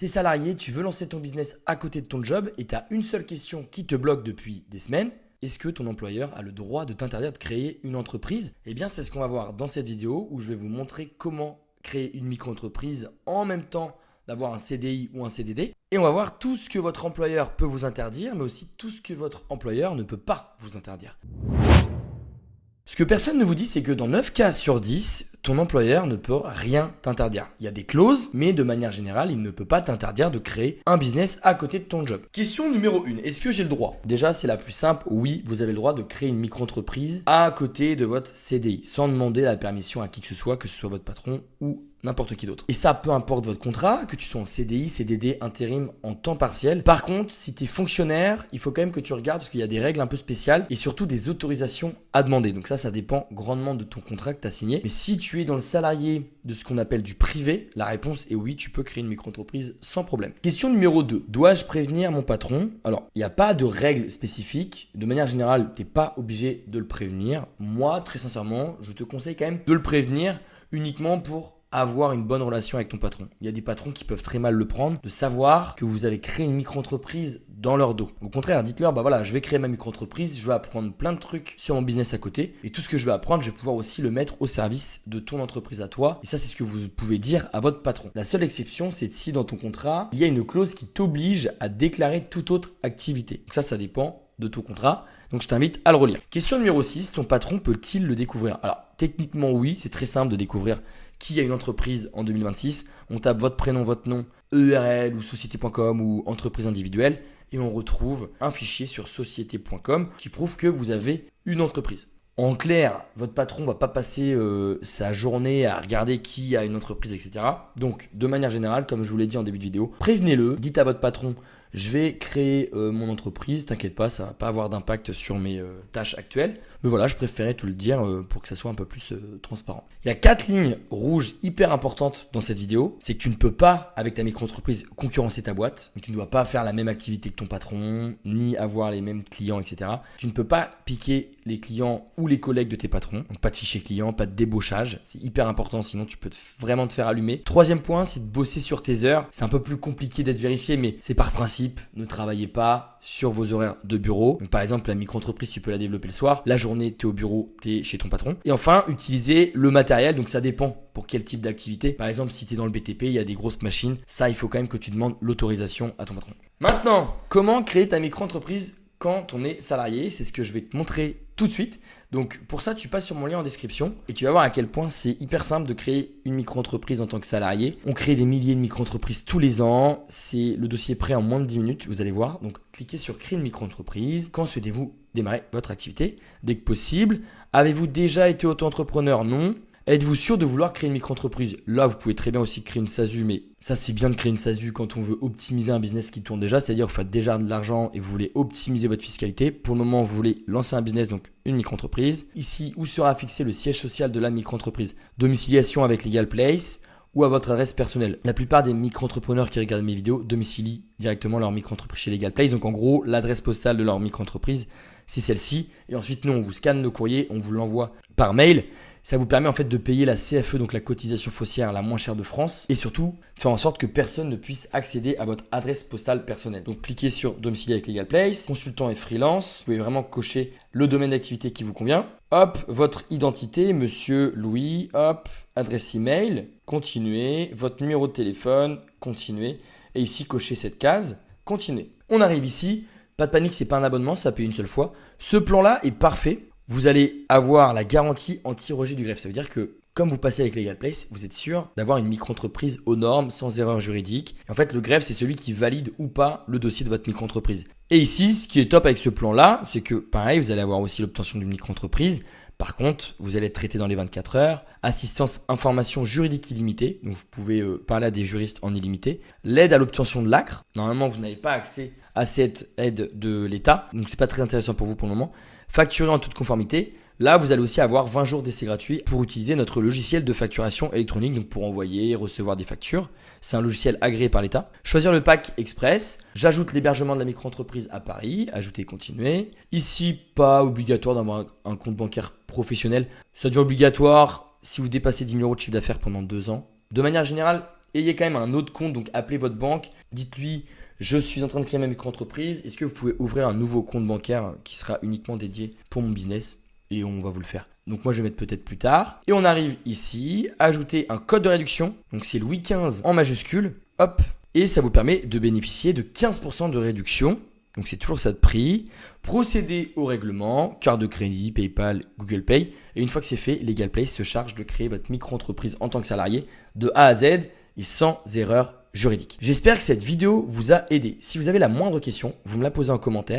T'es salarié, tu veux lancer ton business à côté de ton job et tu as une seule question qui te bloque depuis des semaines. Est-ce que ton employeur a le droit de t'interdire de créer une entreprise? Eh bien, c'est ce qu'on va voir dans cette vidéo où je vais vous montrer comment créer une micro-entreprise en même temps d'avoir un CDI ou un CDD. Et on va voir tout ce que votre employeur peut vous interdire, mais aussi tout ce que votre employeur ne peut pas vous interdire. Ce que personne ne vous dit, c'est que dans 9 cas sur 10, ton employeur ne peut rien t'interdire. Il y a des clauses, mais de manière générale, il ne peut pas t'interdire de créer un business à côté de ton job. Question numéro 1, est-ce que j'ai le droit? Déjà, c'est la plus simple. Oui, vous avez le droit de créer une micro-entreprise à côté de votre CDI, sans demander la permission à qui que ce soit votre patron ou n'importe qui d'autre. Et ça, peu importe votre contrat, que tu sois en CDI, CDD, intérim, en temps partiel. Par contre, si tu es fonctionnaire, il faut quand même que tu regardes parce qu'il y a des règles un peu spéciales et surtout des autorisations à demander. Donc ça dépend grandement de ton contrat que tu as signé. Mais si tu es dans le salarié de ce qu'on appelle du privé, la réponse est oui, tu peux créer une micro-entreprise sans problème. Question numéro 2, dois-je prévenir mon patron? Alors, il n'y a pas de règles spécifiques. De manière générale, tu n'es pas obligé de le prévenir. Moi, très sincèrement, je te conseille quand même de le prévenir uniquement pour avoir une bonne relation avec ton patron. Il y a des patrons qui peuvent très mal le prendre, de savoir que vous avez créé une micro-entreprise dans leur dos. Au contraire, dites-leur, voilà, je vais créer ma micro-entreprise, je vais apprendre plein de trucs sur mon business à côté et tout ce que je vais apprendre, je vais pouvoir aussi le mettre au service de ton entreprise à toi. Et ça, c'est ce que vous pouvez dire à votre patron. La seule exception, c'est si dans ton contrat, il y a une clause qui t'oblige à déclarer toute autre activité. Donc ça dépend de ton contrat. Donc je t'invite à le relire. Question numéro 6, ton patron peut-il le découvrir? Alors, techniquement oui, c'est très simple de découvrir qui a une entreprise en 2026. On tape votre prénom, votre nom, EURL ou société.com ou entreprise individuelle et on retrouve un fichier sur société.com qui prouve que vous avez une entreprise. En clair, votre patron va pas passer sa journée à regarder qui a une entreprise, etc. Donc, de manière générale, comme je vous l'ai dit en début de vidéo, prévenez-le, dites à votre patron, je vais créer mon entreprise, t'inquiète pas, ça va pas avoir d'impact sur mes tâches actuelles. Mais voilà, je préférais te le dire pour que ça soit un peu plus transparent. Il y a 4 lignes rouges hyper importantes dans cette vidéo. C'est que tu ne peux pas, avec ta micro-entreprise, concurrencer ta boîte. Tu ne dois pas faire la même activité que ton patron, ni avoir les mêmes clients, etc. Tu ne peux pas piquer les clients ou les collègues de tes patrons. Donc pas de fichier client, pas de débauchage. C'est hyper important, sinon tu peux vraiment te faire allumer. Troisième point, c'est de bosser sur tes heures. C'est un peu plus compliqué d'être vérifié, mais c'est par principe. Ne travaillez pas sur vos horaires de bureau. Donc, par exemple, la micro-entreprise, tu peux la développer le soir. La journée, tu es au bureau, tu es chez ton patron. Et enfin, utilisez le matériel. Donc, ça dépend pour quel type d'activité. Par exemple, si tu es dans le BTP, il y a des grosses machines. Ça, il faut quand même que tu demandes l'autorisation à ton patron. Maintenant, comment créer ta micro-entreprise quand on est salarié? C'est ce que je vais te montrer tout de suite. Donc pour ça, tu passes sur mon lien en description et tu vas voir à quel point c'est hyper simple de créer une micro-entreprise en tant que salarié. On crée des milliers de micro-entreprises tous les ans. C'est le dossier prêt en moins de 10 minutes, vous allez voir. Donc cliquez sur créer une micro-entreprise. Quand souhaitez-vous démarrer votre activité? Dès que possible. Avez-vous déjà été auto-entrepreneur? Non. Êtes-vous sûr de vouloir créer une micro-entreprise? Là, vous pouvez très bien aussi créer une SASU, mais ça, c'est bien de créer une SASU quand on veut optimiser un business qui tourne déjà, c'est-à-dire vous faites déjà de l'argent et vous voulez optimiser votre fiscalité. Pour le moment, vous voulez lancer un business, donc une micro-entreprise. Ici, où sera fixé le siège social de la micro-entreprise? Domiciliation avec Legal Place ou à votre adresse personnelle. La plupart des micro-entrepreneurs qui regardent mes vidéos domicilient directement leur micro-entreprise chez Legal Place. Donc en gros, l'adresse postale de leur micro-entreprise, c'est celle-ci. Et ensuite, nous, on vous scanne le courrier, on vous l'envoie par mail. Ça vous permet en fait de payer la CFE, donc la cotisation foncière la moins chère de France, et surtout de faire en sorte que personne ne puisse accéder à votre adresse postale personnelle. Donc cliquez sur domicile avec Legal Place, consultant et freelance, vous pouvez vraiment cocher le domaine d'activité qui vous convient. Hop, votre identité, monsieur Louis, hop, adresse email, continuez, votre numéro de téléphone, continuez, et ici cochez cette case, continuez. On arrive ici, pas de panique, c'est pas un abonnement, ça paye une seule fois. Ce plan-là est parfait. Vous allez avoir la garantie anti-rejet du greffe. Ça veut dire que comme vous passez avec Legal Place, vous êtes sûr d'avoir une micro-entreprise aux normes, sans erreur juridique. Et en fait, le greffe, c'est celui qui valide ou pas le dossier de votre micro-entreprise. Et ici, ce qui est top avec ce plan-là, c'est que pareil, vous allez avoir aussi l'obtention d'une micro-entreprise. Par contre, vous allez être traité dans les 24 heures. Assistance information juridique illimitée. Donc, vous pouvez parler à des juristes en illimité. L'aide à l'obtention de l'ACRE. Normalement, vous n'avez pas accès à cette aide de l'État. Donc, c'est pas très intéressant pour vous pour le moment. Facturé en toute conformité. Là, vous allez aussi avoir 20 jours d'essai gratuit pour utiliser notre logiciel de facturation électronique, donc pour envoyer et recevoir des factures. C'est un logiciel agréé par l'État. Choisir le pack express. J'ajoute l'hébergement de la micro-entreprise à Paris. Ajouter, continuer. Ici, pas obligatoire d'avoir un compte bancaire professionnel. Ça devient obligatoire si vous dépassez 10 000 euros de chiffre d'affaires pendant 2 ans. De manière générale, ayez quand même un autre compte, donc appelez votre banque, dites-lui je suis en train de créer ma micro-entreprise, est-ce que vous pouvez ouvrir un nouveau compte bancaire qui sera uniquement dédié pour mon business et on va vous le faire. Donc moi je vais mettre peut-être plus tard. Et on arrive ici, ajouter un code de réduction, donc c'est Louis XV en majuscule, hop, et ça vous permet de bénéficier de 15% de réduction. Donc c'est toujours ça de prix. Procédez au règlement, carte de crédit, PayPal, Google Pay. Et une fois que c'est fait, LegalPlay se charge de créer votre micro-entreprise en tant que salarié de A à Z et sans erreur juridique. J'espère que cette vidéo vous a aidé. Si vous avez la moindre question, vous me la posez en commentaire.